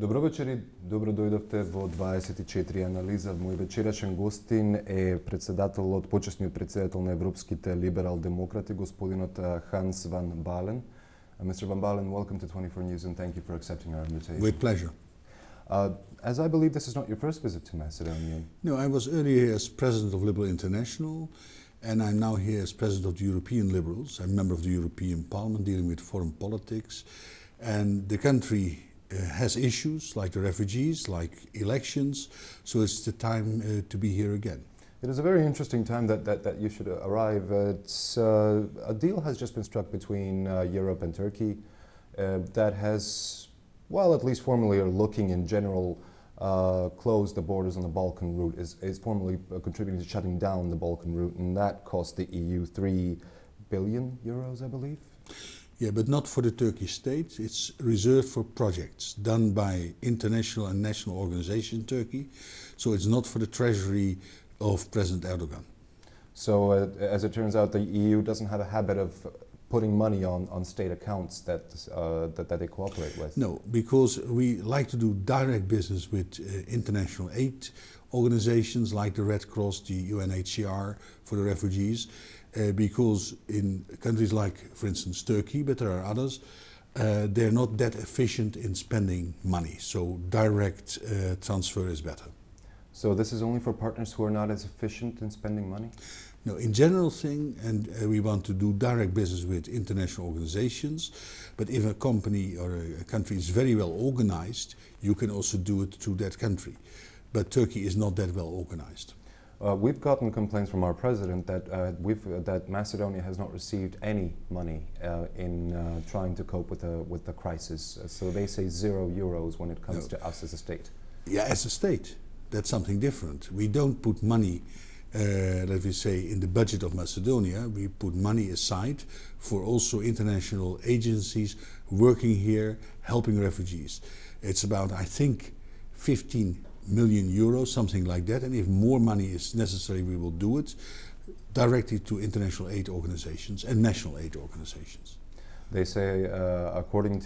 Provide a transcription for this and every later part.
Добро вечер и добро дојдовте во 24 анализа. Мој вечерашен гостин е почесниот председател на Европските либерал-демократи, господинот Ханс van Balen. Mr. van Balen, welcome to 24 News and thank you for accepting our invitation. With pleasure. As I believe this is not your first visit to Macedonia. No, I was earlier here as president of Liberal International, and I'm now here as president of the European Liberals. I'm a member of the European Parliament dealing with foreign politics, and the country has issues like the refugees, like elections, so it's the time to be here again. It is a very interesting time that you should arrive. A deal has just been struck between Europe and Turkey that has, well, at least formally or looking in general, closed the borders on the Balkan route, is formally contributing to shutting down the Balkan route, and that cost the EU 3 billion euros, I believe. Yeah, but not for the Turkish state. It's reserved for projects done by international and national organizations in Turkey. So it's not for the treasury of President Erdogan. So as it turns out, the EU doesn't have a habit of putting money on state accounts that they cooperate with. No, because we like to do direct business with international aid organizations like the Red Cross, the UNHCR for the refugees. Because in countries like, for instance, Turkey, but there are others, they're not that efficient in spending money. So direct transfer is better. So this is only for partners who are not as efficient in spending money? No, in general thing, and we want to do direct business with international organizations, but if a company or a country is very well organized, you can also do it through that country. But Turkey is not that well organized. We've gotten complaints from our president that Macedonia has not received any money in trying to cope with the crisis. So they say €0 when it comes to us as a state. Yeah, as a state, that's something different. We don't put money, let me say, in the budget of Macedonia. We put money aside for also international agencies working here, helping refugees. It's about, I think, 15 million euros, something like that, and if more money is necessary, we will do it directly to international aid organizations and national aid organizations. They say, according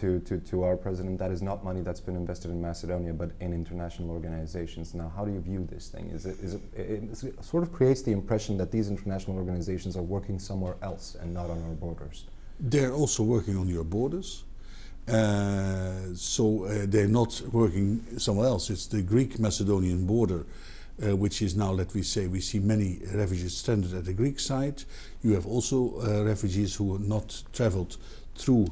to our president, that is not money that's been invested in Macedonia, but in international organizations. Now, how do you view this thing? It sort of creates the impression that these international organizations are working somewhere else and not on our borders. They're also working on your borders. So they're not working somewhere else. It's the Greek-Macedonian border, which is now, let me say, we see many refugees stranded at the Greek side. You have also refugees who have not traveled through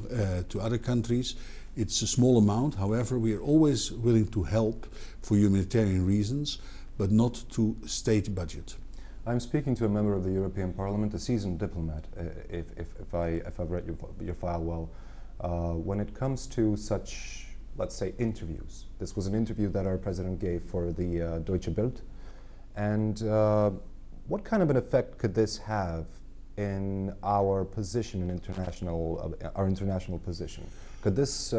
to other countries. It's a small amount, however, we are always willing to help for humanitarian reasons, but not to state budget. I'm speaking to a member of the European Parliament, a seasoned diplomat, if I've read your file well. When it comes to such, let's say, interviews, this was an interview that our president gave for the Deutsche Bild, and what kind of an effect could this have in our position in our international position? Could this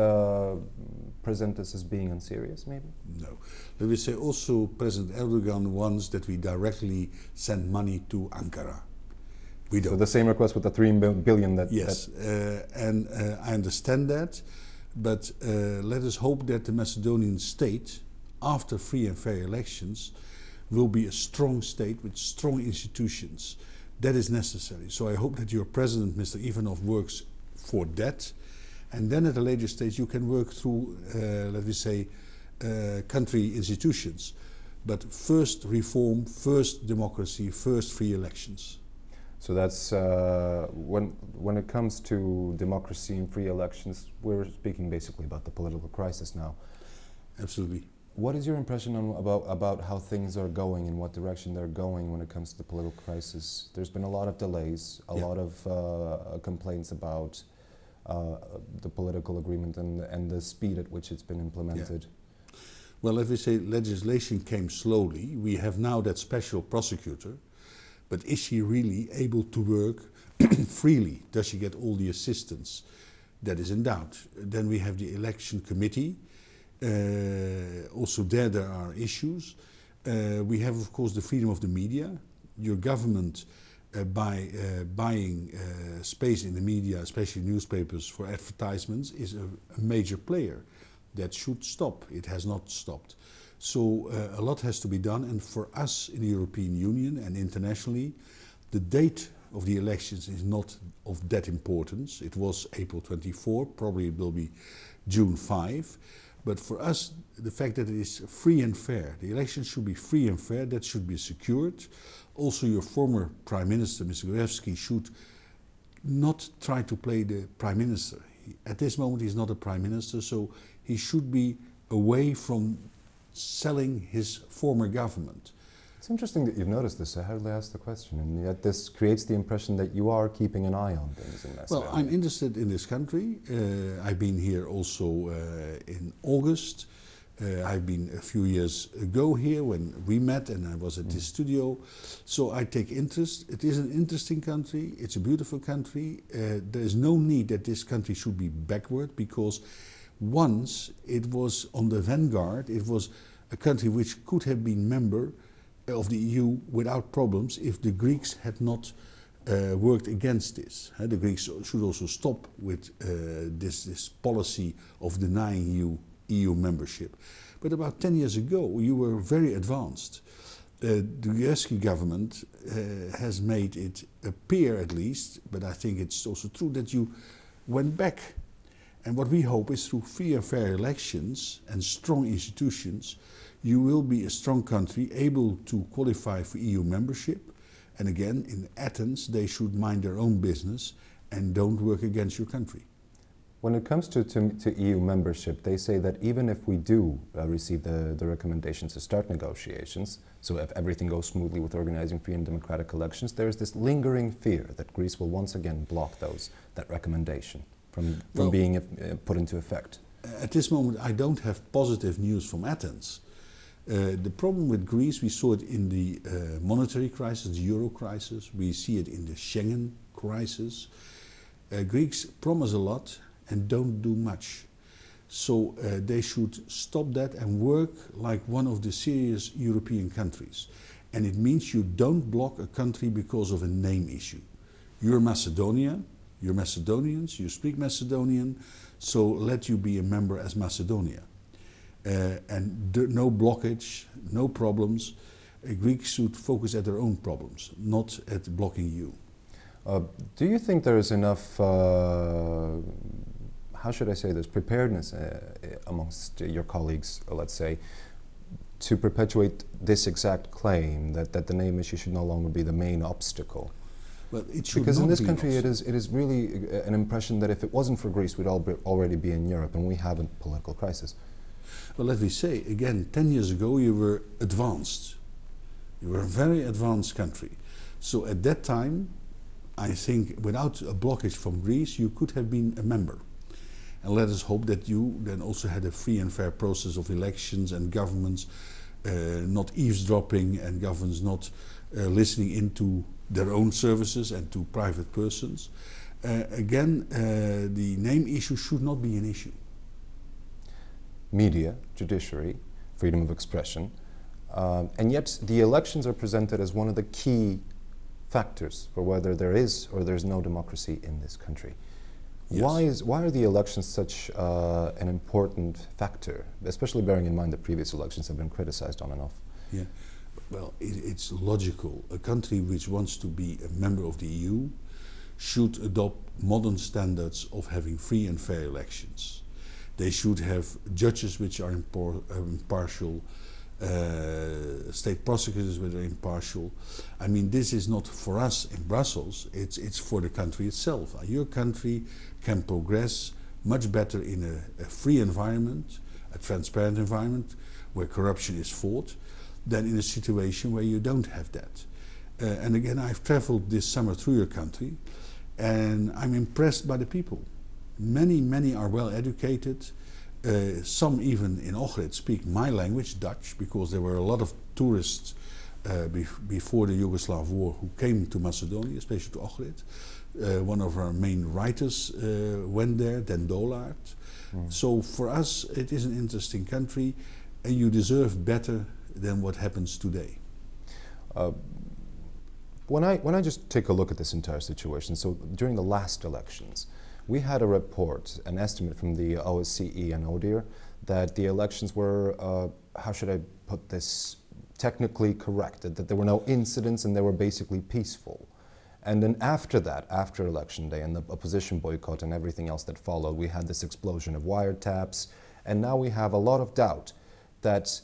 present us as being unserious, maybe? No. Let me say also President Erdogan wants that we directly send money to Ankara. We don't. So the same request with the 3 billion that... Yes, and I understand that, but let us hope that the Macedonian state, after free and fair elections, will be a strong state with strong institutions. That is necessary. So I hope that your president, Mr. Ivanov, works for that, and then at a later stage you can work through, let me say, country institutions. But first reform, first democracy, first free elections. So that's, when it comes to democracy and free elections, we're speaking basically about the political crisis now. Absolutely. What is your impression about how things are going, in what direction they're going when it comes to the political crisis? There's been a lot of delays, a lot of complaints about the political agreement and the speed at which it's been implemented. Yeah. Well, let me say legislation came slowly. We have now that special prosecutor. But is she really able to work freely? Does she get all the assistance? That is in doubt. Then we have the election committee. Also there are issues. We have, of course, the freedom of the media. Your government, by buying space in the media, especially newspapers, for advertisements, is a major player. that should stop. It has not stopped. So a lot has to be done, and for us in the European Union and internationally, the date of the elections is not of that importance. It was April 24, probably it will be June 5. But for us, the fact that it is free and fair, the elections should be free and fair, that should be secured. Also, your former Prime Minister, Mr. Gruevski, should not try to play the Prime Minister. At this moment, he's not a Prime Minister, so he should be away from selling his former government. It's interesting that you've noticed this. I hardly asked the question, and yet this creates the impression that you are keeping an eye on things in Macedonia. Well, I'm interested in this country. I've been here also in August. I've been a few years ago here when we met and I was at this studio. So I take interest. It is an interesting country. It's a beautiful country. There is no need that this country should be backward, because once it was on the vanguard. It was a country which could have been member of the EU without problems if the Greeks had not worked against this. The Greeks should also stop with this policy of denying EU membership. But about 10 years ago, you were very advanced. The Gruevski government has made it appear, at least, but I think it's also true, that you went back. And what we hope is through free and fair elections and strong institutions, you will be a strong country able to qualify for EU membership. And again, in Athens, they should mind their own business and don't work against your country. When it comes to EU membership, they say that even if we do receive the recommendations to start negotiations, so if everything goes smoothly with organizing free and democratic elections, there is this lingering fear that Greece will once again block that recommendation from being put into effect. At this moment, I don't have positive news from Athens. The problem with Greece, we saw it in the monetary crisis, the euro crisis. We see it in the Schengen crisis. Greeks promise a lot and don't do much. So they should stop that and work like one of the serious European countries. And it means you don't block a country because of a name issue. You're Macedonia, you're Macedonians, you speak Macedonian, so let you be a member as Macedonia. No blockage, no problems. Greeks should focus at their own problems, not at blocking you. Do you think there is enough, how should I say this, preparedness amongst your colleagues, let's say, to perpetuate this exact claim that the name issue should no longer be the main obstacle? Well, it should because not in this be country it is really an impression that if it wasn't for Greece, we'd already be in Europe, and we have a political crisis. Well, let me say, again, 10 years ago you were advanced. You were a very advanced country. So at that time, I think without a blockage from Greece, you could have been a member. And let us hope that you then also had a free and fair process of elections and governments not eavesdropping and governments not listening into their own services and to private persons. Again, the name issue should not be an issue. Media, judiciary, freedom of expression, and yet the elections are presented as one of the key factors for whether there is or there's no democracy in this country. Yes. Why are the elections such an important factor, especially bearing in mind that previous elections have been criticized on and off? Yeah. Well, it's logical. A country which wants to be a member of the EU should adopt modern standards of having free and fair elections. They should have judges which are impartial, state prosecutors which are impartial. I mean, this is not for us in Brussels, it's for the country itself. Your country can progress much better in a free environment, a transparent environment, where corruption is fought, than in a situation where you don't have that. And again, I've traveled this summer through your country, and I'm impressed by the people. Many are well educated. Some even in Ohrid speak my language, Dutch, because there were a lot of tourists before the Yugoslav war who came to Macedonia, especially to Ohrid. One of our main writers went there, Den Dolaert. So for us it is an interesting country, and you deserve better than what happens today. When I just take a look at this entire situation, so during the last elections, we had a report, an estimate from the OSCE and ODIHR that the elections were, how should I put this, technically corrected, that there were no incidents and they were basically peaceful. And then after that, after Election Day and the opposition boycott and everything else that followed, we had this explosion of wiretaps, and now we have a lot of doubt that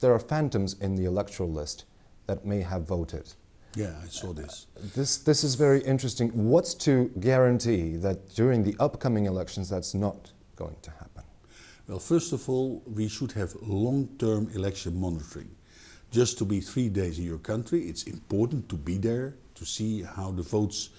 there are phantoms in the electoral list that may have voted. Yeah, I saw this. This is very interesting. What's to guarantee that during the upcoming elections that's not going to happen? Well, first of all, we should have long-term election monitoring. Just to be 3 days in your country, it's important to be there, to see how the votes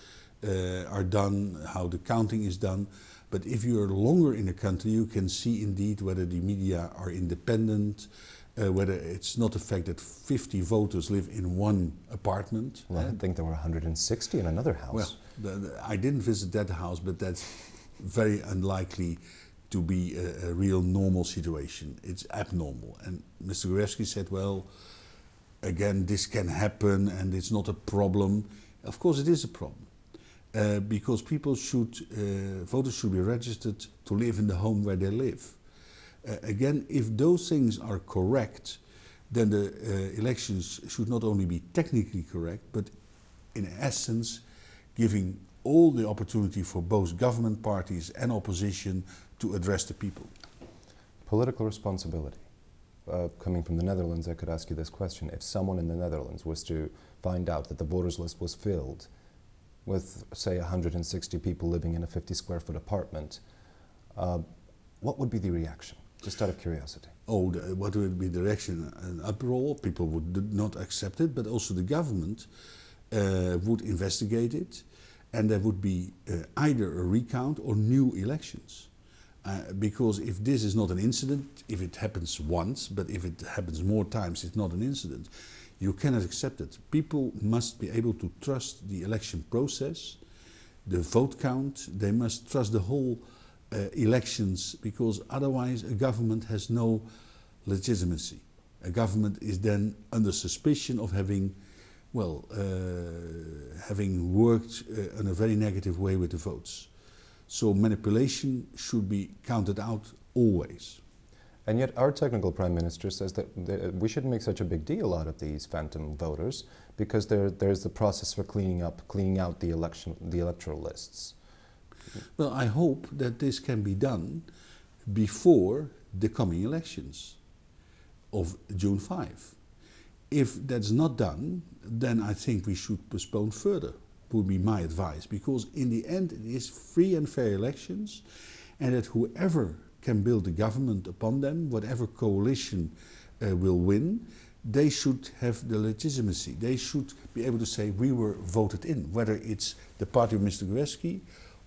are done, how the counting is done. But if you're longer in a country, you can see indeed whether the media are independent, whether it's not the fact that 50 voters live in one apartment. Well, I think there were 160 in another house. Well, I didn't visit that house, but that's very unlikely to be a real normal situation. It's abnormal. And Mr. Gruevski said, well, again, this can happen and it's not a problem. Of course it is a problem. Because people should, voters should be registered to live in the home where they live. Again, if those things are correct, then the elections should not only be technically correct, but in essence giving all the opportunity for both government parties and opposition to address the people. Political responsibility. Coming from the Netherlands, I could ask you this question. If someone in the Netherlands was to find out that the voters list was filled with, say, 160 people living in a 50-square-foot apartment, what would be the reaction? Just out of curiosity. Oh, what would be the reaction? An uproar, people would not accept it, but also the government would investigate it, and there would be either a recount or new elections. Because if this is not an incident, if it happens once, but if it happens more times, it's not an incident, you cannot accept it. People must be able to trust the election process, the vote count, they must trust the whole elections, because otherwise a government has no legitimacy. A government is then under suspicion of having, well, having worked in a very negative way with the votes. So manipulation should be counted out always. And yet our technical Prime Minister says that we shouldn't make such a big deal out of these phantom voters because there's the process for cleaning out the electoral lists. Well, I hope that this can be done before the coming elections of June 5. If that's not done, then I think we should postpone further, would be my advice, because in the end it is free and fair elections, and that whoever can build a government upon them, whatever coalition will win, they should have the legitimacy. They should be able to say we were voted in, whether it's the party of Mr. Gruevski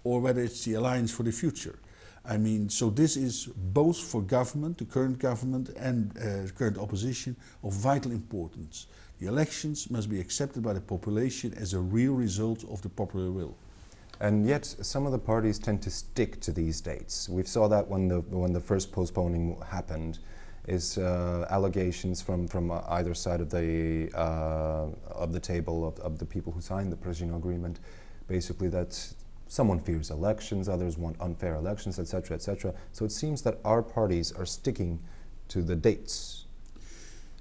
or whether it's the Alliance for the Future. I mean, so this is both for government, the current government and current opposition, of vital importance. The elections must be accepted by the population as a real result of the popular will. And yet, some of the parties tend to stick to these dates. We saw that when the first postponing happened, is allegations from either side of the table of the people who signed the Prešino agreement, basically that someone fears elections, others want unfair elections, etc., etc. So it seems that our parties are sticking to the dates.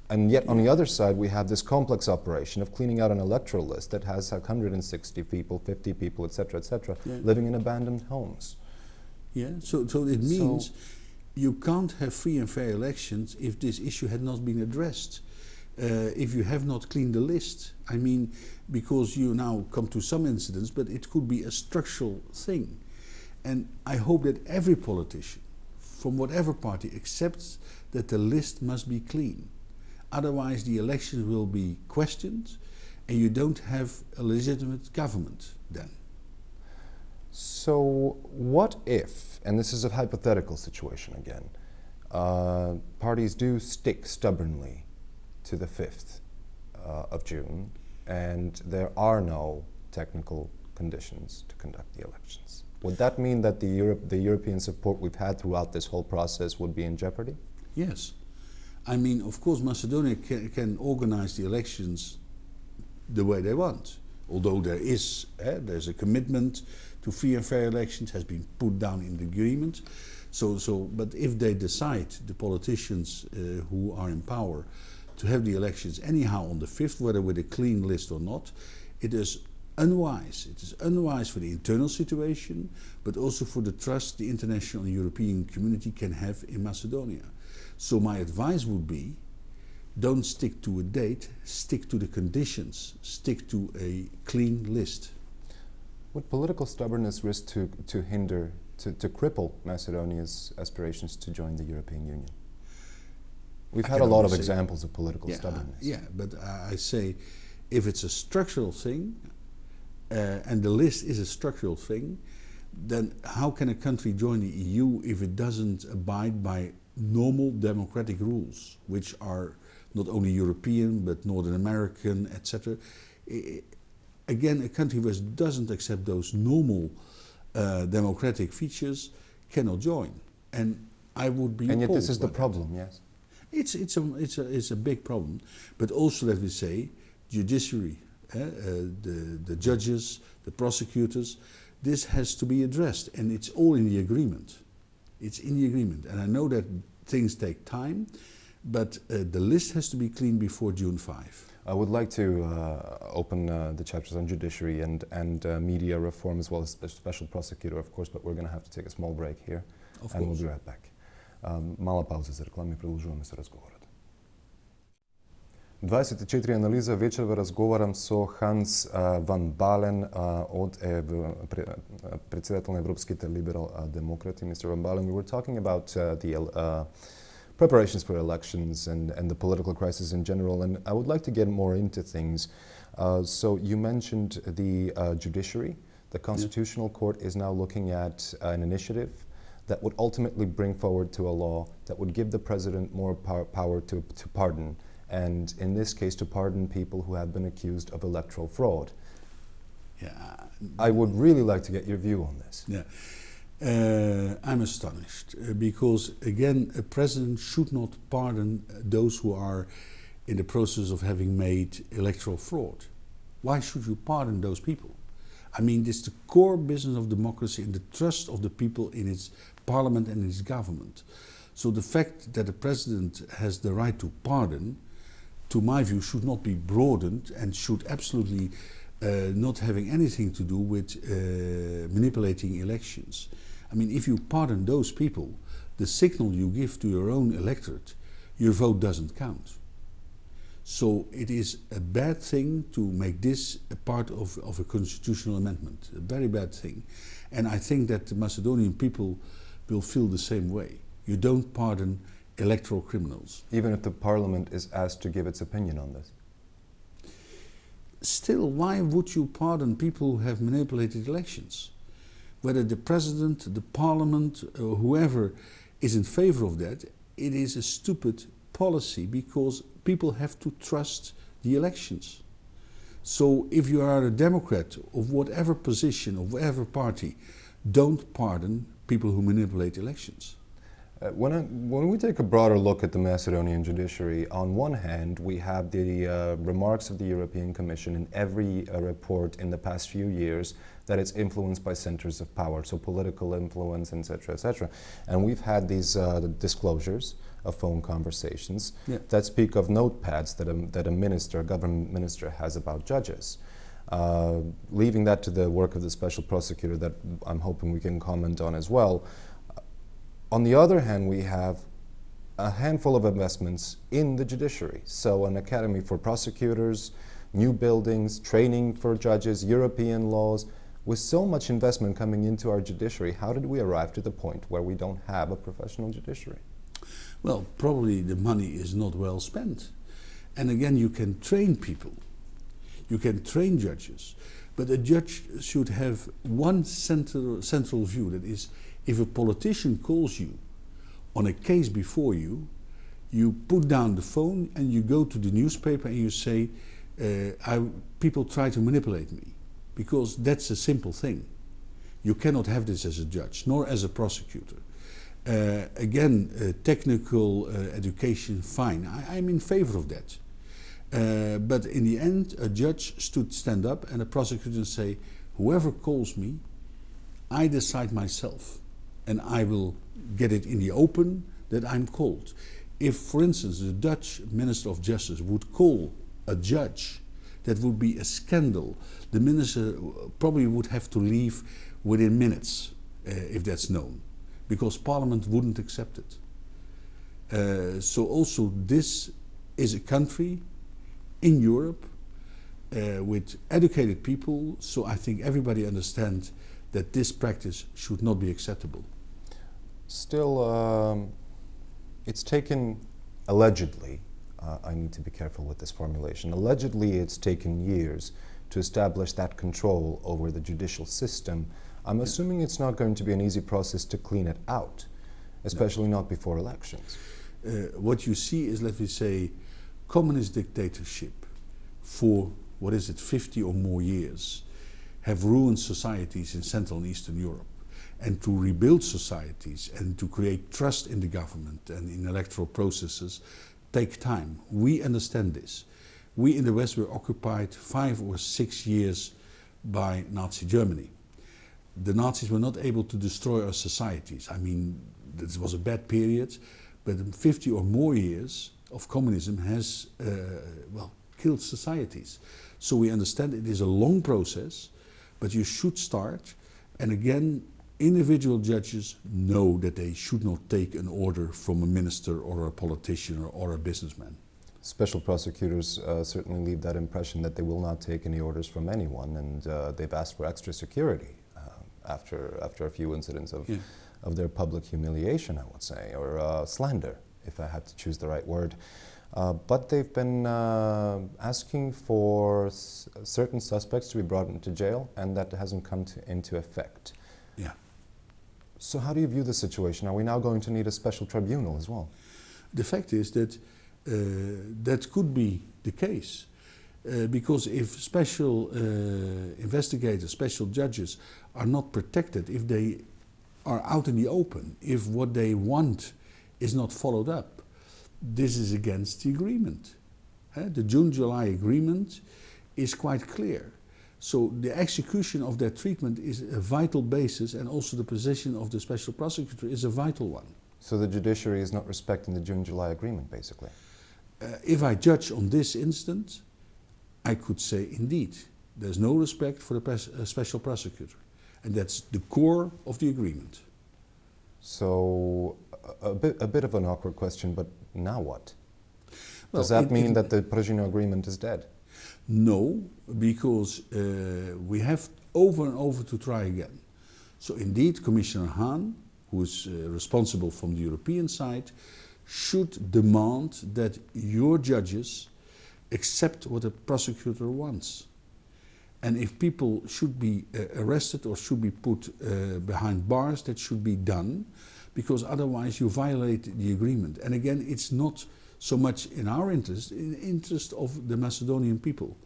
And yet, on the other side, we have this complex operation of cleaning out an electoral list that has 160 people, 50 people, etc., etc., living in abandoned homes. Yeah, so it means you can't have free and fair elections if this issue had not been addressed. If you have not cleaned the list, I mean, because you now come to some incidents, but it could be a structural thing. And I hope that every politician, from whatever party, accepts that the list must be clean. Otherwise the elections will be questioned and you don't have a legitimate government then. So what if, and this is a hypothetical situation again, parties do stick stubbornly to the 5th of June and there are no technical conditions to conduct the elections? Would that mean that the European support we've had throughout this whole process would be in jeopardy? Yes. I mean, of course, Macedonia can organize the elections the way they want. Although there's a commitment to free and fair elections, has been put down in the agreement. But if they decide, the politicians who are in power, to have the elections anyhow on the 5th, whether with a clean list or not, it is unwise. It is unwise for the internal situation, but also for the trust the international and European community can have in Macedonia. So my advice would be, don't stick to a date, stick to the conditions, stick to a clean list. Would political stubbornness risk to hinder, to cripple Macedonia's aspirations to join the European Union? We've had a lot of examples of political stubbornness. Yeah, but I say, if it's a structural thing, and the list is a structural thing, then how can a country join the EU if it doesn't abide by normal democratic rules, which are not only European but Northern American, etc. Again, a country which doesn't accept those normal democratic features cannot join. And I would be And yet appalled this is the by problem, that. yes? It's a big problem, but also, let me say, judiciary, the judges, the prosecutors, this has to be addressed, and it's all in the agreement. It's in the agreement, and I know that things take time, but the list has to be clean before June 5. I would like to open the chapters on judiciary and media reform, as well as special prosecutor, of course, but we're going to have to take a small break here, and we'll be right back. Mala pauza za reklame, продолжуваме sa razgovorom. 24 Анализа вечерва разговарам со Ханс ван Баален од председател на Европските либерал демократи, Mr. Van Baalen. We were talking about the preparations for elections and the political crisis in general, and I would like to get more into things. So you mentioned the judiciary. The Constitutional Court is now looking at an initiative that would ultimately bring forward to a law that would give the president more power to pardon, and in this case to pardon people who have been accused of electoral fraud. Yeah, I would really like to get your view on this. Yeah, I'm astonished because, again, a president should not pardon those who are in the process of having made electoral fraud. Why should you pardon those people? I mean, this is the core business of democracy and the trust of the people in its parliament and its government. So the fact that the president has the right to pardon, to my view, should not be broadened and should absolutely not having anything to do with manipulating elections. I mean, if you pardon those people, the signal you give to your own electorate, your vote doesn't count. So it is a bad thing to make this a part of a constitutional amendment, a very bad thing. And I think that the Macedonian people will feel the same way. You don't pardon electoral criminals. Even if the parliament is asked to give its opinion on this? Still, why would you pardon people who have manipulated elections? Whether the president, the parliament, or whoever is in favor of that, it is a stupid policy because people have to trust the elections. So if you are a Democrat of whatever position, of whatever party, don't pardon people who manipulate elections. When we take a broader look at the Macedonian judiciary, on one hand we have the remarks of the European Commission in every report in the past few years that it's influenced by centers of power, so political influence, etc., etc. And we've had these disclosures of phone conversations that speak of notepads that a minister, a government minister, has about judges. Leaving that to the work of the special prosecutor that I'm hoping we can comment on as well. On the other hand, we have a handful of investments in the judiciary. So an academy for prosecutors, new buildings, training for judges, European laws. With so much investment coming into our judiciary, how did we arrive to the point where we don't have a professional judiciary? Well, probably the money is not well spent. And again, you can train people. You can train judges. But a judge should have one central view, that is, if a politician calls you on a case before you, you put down the phone and you go to the newspaper and you say, people try to manipulate me. Because that's a simple thing. You cannot have this as a judge, nor as a prosecutor. Again, technical education, fine. I'm in favor of that. But in the end, a judge should stand up and a prosecutor say, whoever calls me, I decide myself. and I will get it in the open that I'm called. If, for instance, the Dutch Minister of Justice would call a judge, that would be a scandal. The minister probably would have to leave within minutes if that's known, because Parliament wouldn't accept it. So also this is a country in Europe with educated people, so I think everybody understands that this practice should not be acceptable. Still, it's taken, allegedly, I need to be careful with this formulation, allegedly it's taken years to establish that control over the judicial system. I'm assuming it's not going to be an easy process to clean it out, especially not before elections. What you see is, let me say, communist dictatorship for, 50 or more years, have ruined societies in Central and Eastern Europe. And to rebuild societies and to create trust in the government and in electoral processes take time. We understand this. We in the West were occupied 5 or 6 years by Nazi Germany. The Nazis were not able to destroy our societies. I mean, this was a bad period, but 50 or more years of communism has killed societies. So we understand it is a long process, but you should start. And again, individual judges know that they should not take an order from a minister or a politician or a businessman. Special prosecutors certainly leave that impression that they will not take any orders from anyone, and they've asked for extra security after a few incidents of their public humiliation, I would say, or slander, if I had to choose the right word. But they've been asking for certain suspects to be brought into jail, and that hasn't come into effect. Yeah. So how do you view the situation? Are we now going to need a special tribunal as well? The fact is that that could be the case. Because if special investigators, special judges are not protected, if they are out in the open, if what they want is not followed up, this is against the agreement. The June-July agreement is quite clear. So the execution of that treatment is a vital basis, and also the position of the special prosecutor is a vital one. So the judiciary is not respecting the June-July agreement, basically? If I judge on this instance, I could say indeed, there's no respect for the special prosecutor. And that's the core of the agreement. So a bit of an awkward question, but now what? Well, does that mean that the Prigino agreement is dead? No, because we have over and over to try again. So indeed, Commissioner Hahn, who is responsible from the European side, should demand that your judges accept what a prosecutor wants. And if people should be arrested or should be put behind bars, that should be done, because otherwise you violate the agreement. And again, it's not so much in our interest, in the interest of the Macedonian people,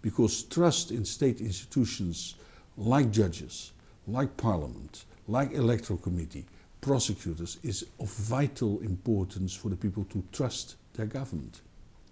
because trust in state institutions like judges, like parliament, like electoral committee, prosecutors is of vital importance for the people to trust their government.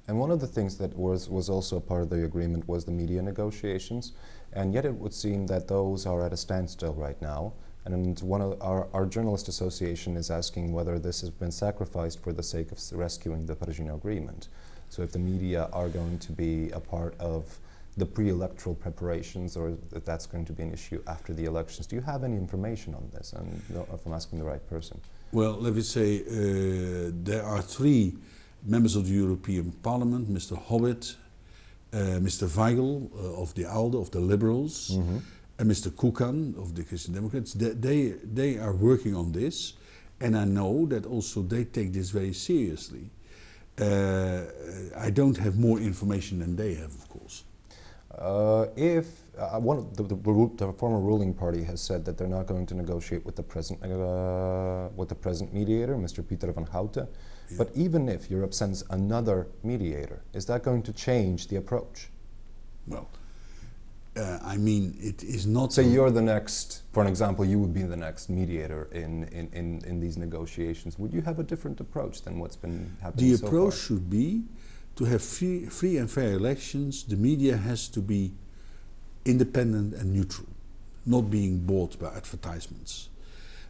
And one of the things that was also a part of the agreement was the media negotiations, and yet it would seem that those are at a standstill right now. And one of our journalist association is asking whether this has been sacrificed for the sake of rescuing the Prigino agreement. So if the media are going to be a part of the pre-electoral preparations, or if that's going to be an issue after the elections. Do you have any information on this? I don't know if I'm asking the right person. Well, let me say there are 3 members of the European Parliament, Mr. Hobbit, Mr. Weigel of the ALDE, of the Liberals, and Mr. Kukan of the Christian Democrats. They are working on this, and I know that also they take this very seriously. I don't have more information than they have, of course. One of the former ruling party has said that they're not going to negotiate with the present mediator, Mr. Pieter van Houten. Yeah. But even if Europe sends another mediator, is that going to change the approach? Well, I mean, it is not... Say you're the next, for an example, you would be the next mediator in these negotiations. Would you have a different approach than what's been happening so far? The approach should be to have free and fair elections. The media has to be independent and neutral, not being bought by advertisements.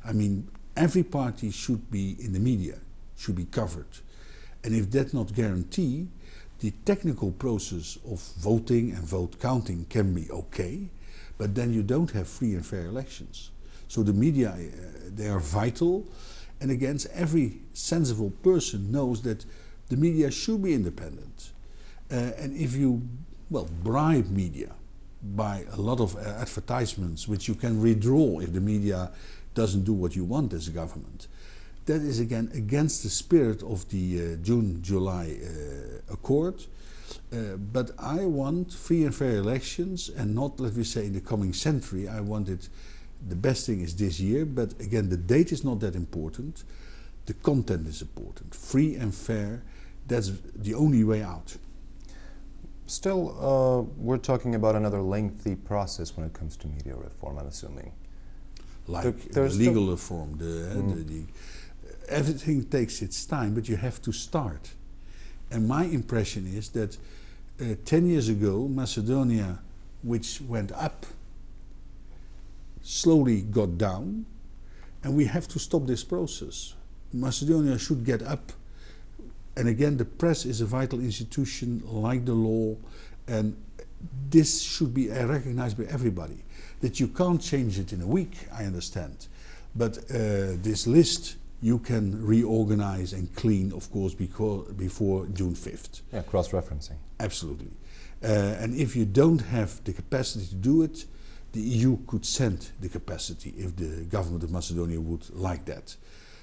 I mean, every party should be in the media, should be covered. And if that's not guaranteed, the technical process of voting and vote counting can be okay, but then you don't have free and fair elections. So the media, they are vital, and again, every sensible person knows that the media should be independent. And if you, bribe media by a lot of advertisements, which you can withdraw if the media doesn't do what you want as a government, that is again against the spirit of the June-July Accord. But I want free and fair elections, and not, let me say, in the coming century. I want it, the best thing is this year, but again, the date is not that important. The content is important. Free and fair, that's the only way out. Still, we're talking about another lengthy process when it comes to media reform, I'm assuming. Like the legal reform, everything takes its time, but you have to start. And my impression is that 10 years ago, Macedonia, which went up, slowly got down, and we have to stop this process. Macedonia should get up, and again, the press is a vital institution like the law, and this should be recognized by everybody. That you can't change it in a week, I understand, but this list you can reorganize and clean, of course, before June 5th. Yeah, cross-referencing. Absolutely. And if you don't have the capacity to do it, the EU could send the capacity if the government of Macedonia would like that.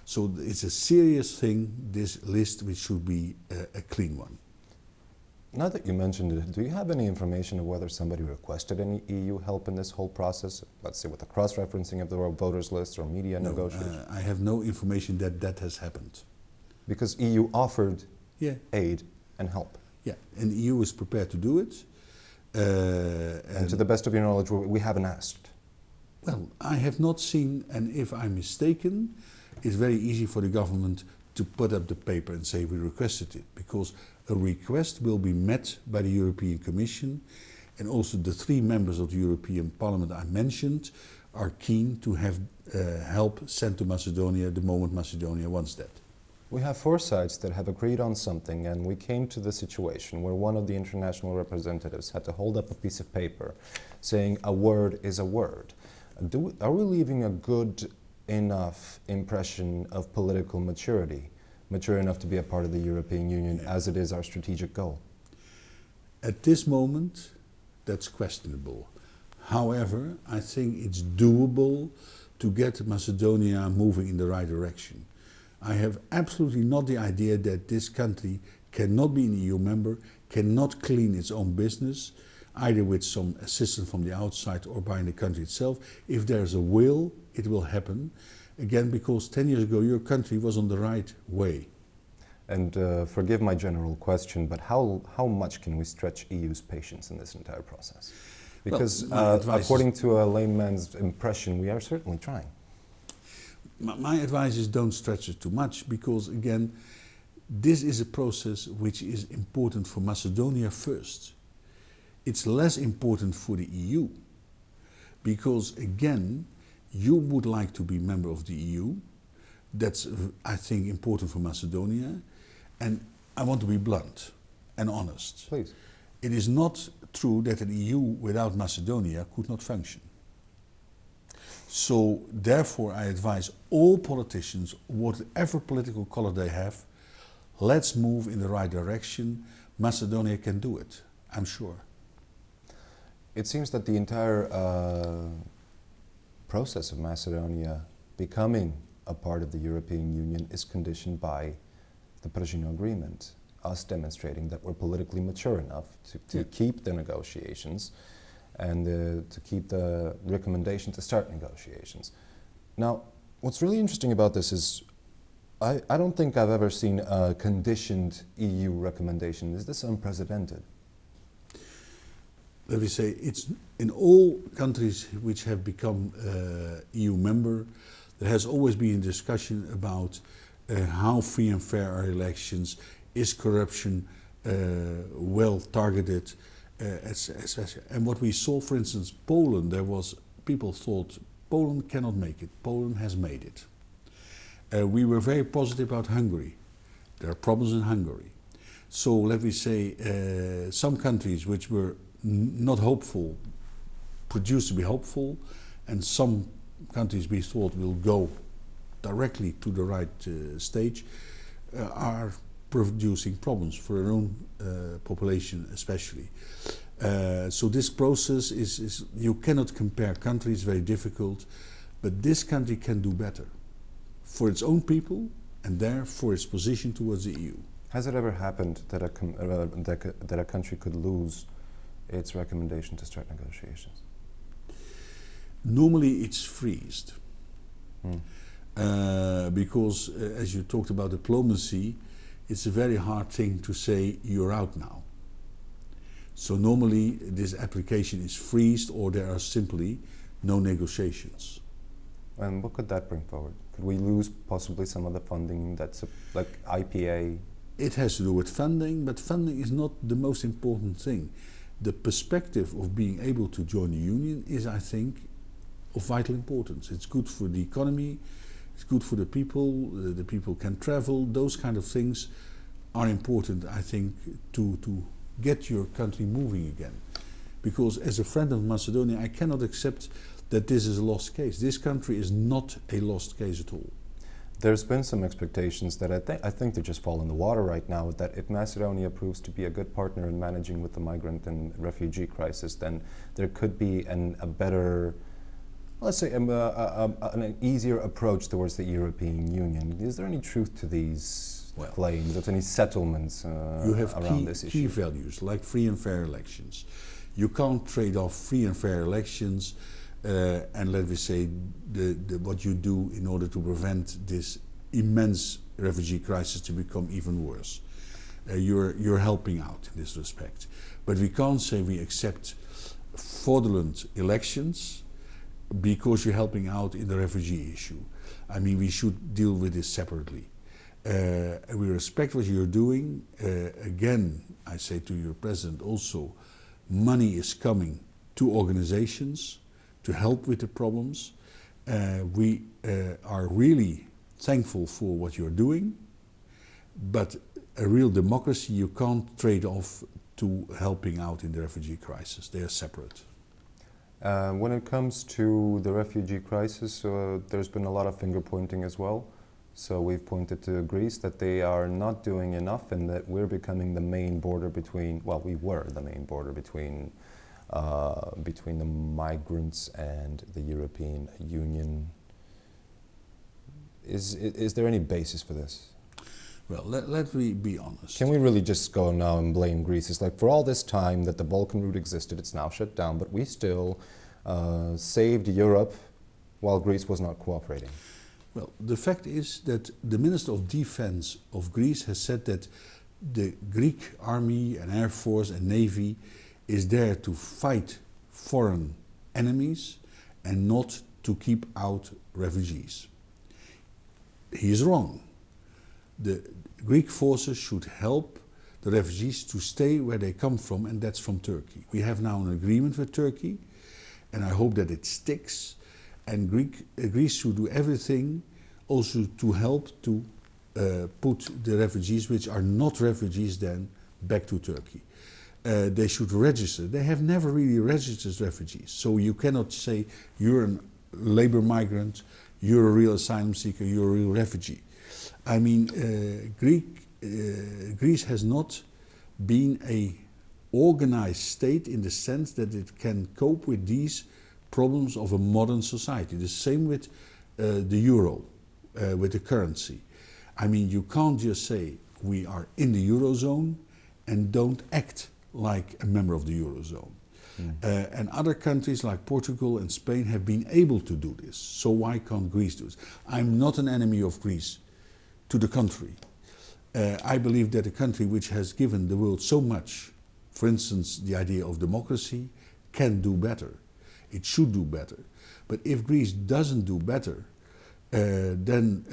So it's a serious thing, this list, which should be a clean one. Now that you mentioned it, do you have any information of whether somebody requested any EU help in this whole process? Let's say with the cross-referencing of the voters list or media negotiations? I have no information that that has happened. Because EU offered aid and help. Yeah, and the EU is prepared to do it. And to the best of your knowledge, we haven't asked. Well, I have not seen, and if I'm mistaken, it's very easy for the government to put up the paper and say we requested it, because a request will be met by the European Commission, and also the 3 members of the European Parliament I mentioned are keen to have help sent to Macedonia the moment Macedonia wants that. We have 4 sides that have agreed on something, and we came to the situation where one of the international representatives had to hold up a piece of paper saying a word is a word. Are we leaving a good enough impression of political maturity, mature enough to be a part of the European Union as it is our strategic goal? At this moment, that's questionable. However, I think it's doable to get Macedonia moving in the right direction. I have absolutely not the idea that this country cannot be an EU member, cannot clean its own business, either with some assistance from the outside or by the country itself. If there's a will, it will happen. Again, because 10 years ago your country was on the right way. And forgive my general question, but how much can we stretch EU's patience in this entire process? Because according to a layman's impression, we are certainly trying. My advice is don't stretch it too much, because again, this is a process which is important for Macedonia first. It's less important for the EU, because again, you would like to be member of the EU. That's, I think, important for Macedonia. And I want to be blunt and honest. Please. It is not true that an EU without Macedonia could not function. So therefore I advise all politicians, whatever political color they have, let's move in the right direction. Macedonia can do it, I'm sure. It seems that the entire process of Macedonia becoming a part of the European Union is conditioned by the Prešino Agreement, us demonstrating that we're politically mature enough to keep the negotiations and to keep the recommendation to start negotiations. Now, what's really interesting about this is I don't think I've ever seen a conditioned EU recommendation. Is this unprecedented? Let me say, it's in all countries which have become EU member, there has always been a discussion about how free and fair are elections, is corruption well targeted, etc. And what we saw, for instance, Poland, there was, people thought Poland cannot make it. Poland has made it. We were very positive about Hungary. There are problems in Hungary. So let me say, some countries which were not hopeful produced to be hopeful, and some countries we thought will go directly to the right stage are producing problems for their own population especially. So this process is, you cannot compare countries, very difficult, but this country can do better for its own people and therefore its position towards the EU. Has it ever happened that that a country could lose its recommendation to start negotiations? Normally it's freezed. Because as you talked about diplomacy, it's a very hard thing to say you're out now. So normally this application is freezed, or there are simply no negotiations. And what could that bring forward? Could we lose possibly some of the funding that's like IPA? It has to do with funding, but funding is not the most important thing. The perspective of being able to join the union is, I think, of vital importance. It's good for the economy, it's good for the people can travel, those kind of things are important, I think, to get your country moving again. Because as a friend of Macedonia, I cannot accept that this is a lost case. This country is not a lost case at all. There's been some expectations that I think they just fall in the water right now, that if Macedonia proves to be a good partner in managing with the migrant and refugee crisis, then there could be a better, let's say, an easier approach towards the European Union. Is there any truth to these claims, or to any settlements you have around this issue? Key values like free and fair elections. You can't trade off free and fair elections and let me say what you do in order to prevent this immense refugee crisis to become even worse. You're helping out in this respect. But we can't say we accept fraudulent elections because you're helping out in the refugee issue. I mean, we should deal with this separately. We respect what you're doing. Again, I say to your president also, money is coming to organizations to help with the problems. We are really thankful for what you're doing, but a real democracy you can't trade off to helping out in the refugee crisis. They are separate. When it comes to the refugee crisis, there's been a lot of finger pointing as well. So we've pointed to Greece that they are not doing enough, and that we're becoming the main border between, well, we were the main border between the migrants and the European Union. Is there any basis for this? Well, let me be honest. Can we really just go now and blame Greece? It's like, for all this time that the Balkan route existed, it's now shut down, but we still saved Europe while Greece was not cooperating. Well, the fact is that the Minister of Defense of Greece has said that the Greek army and air force and navy is there to fight foreign enemies and not to keep out refugees. He is wrong. The Greek forces should help the refugees to stay where they come from, and that's from Turkey. We have now an agreement with Turkey, and I hope that it sticks. And Greece should do everything also to help to put the refugees, which are not refugees then, back to Turkey. They should register. They have never really registered refugees. So you cannot say you're a labor migrant, you're a real asylum seeker, you're a real refugee. I mean, Greece has not been an organized state in the sense that it can cope with these problems of a modern society. The same with the euro, with the currency. I mean, you can't just say we are in the eurozone and don't act like a member of the eurozone. And other countries like Portugal and Spain have been able to do this. So why can't Greece do this? I'm not an enemy of Greece. To the contrary. I believe that a country which has given the world so much, for instance, the idea of democracy, can do better. It should do better. But if Greece doesn't do better, then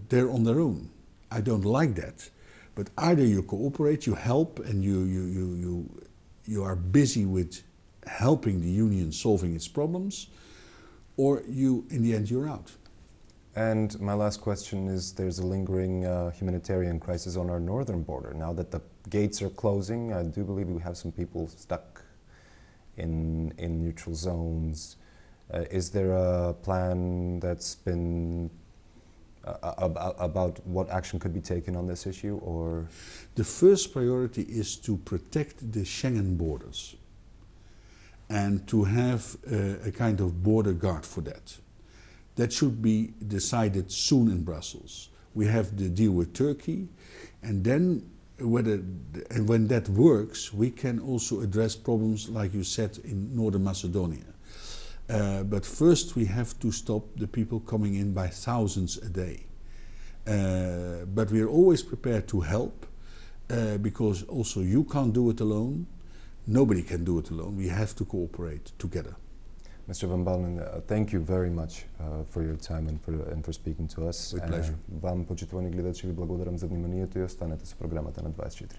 they're on their own. I don't like that. But either you cooperate, you help, and you are busy with helping the union solving its problems, or you, in the end, you're out. And my last question is, there's a lingering humanitarian crisis on our northern border. Now that the gates are closing, I do believe we have some people stuck in neutral zones. Is there a plan that's been about what action could be taken on this issue, or? The first priority is to protect the Schengen borders and to have a kind of border guard for that. That should be decided soon in Brussels. We have the deal with Turkey, and then when that works, we can also address problems like you said in Northern Macedonia. But first we have to stop the people coming in by thousands a day. But we are always prepared to help, because also you can't do it alone. Nobody can do it alone. We have to cooperate together. Mr. Van Baalen, thank you very much for your time and for speaking to us. With pleasure. Вам, почитувани гледачи, ви благодарам за вниманието и останете со програмата на 24.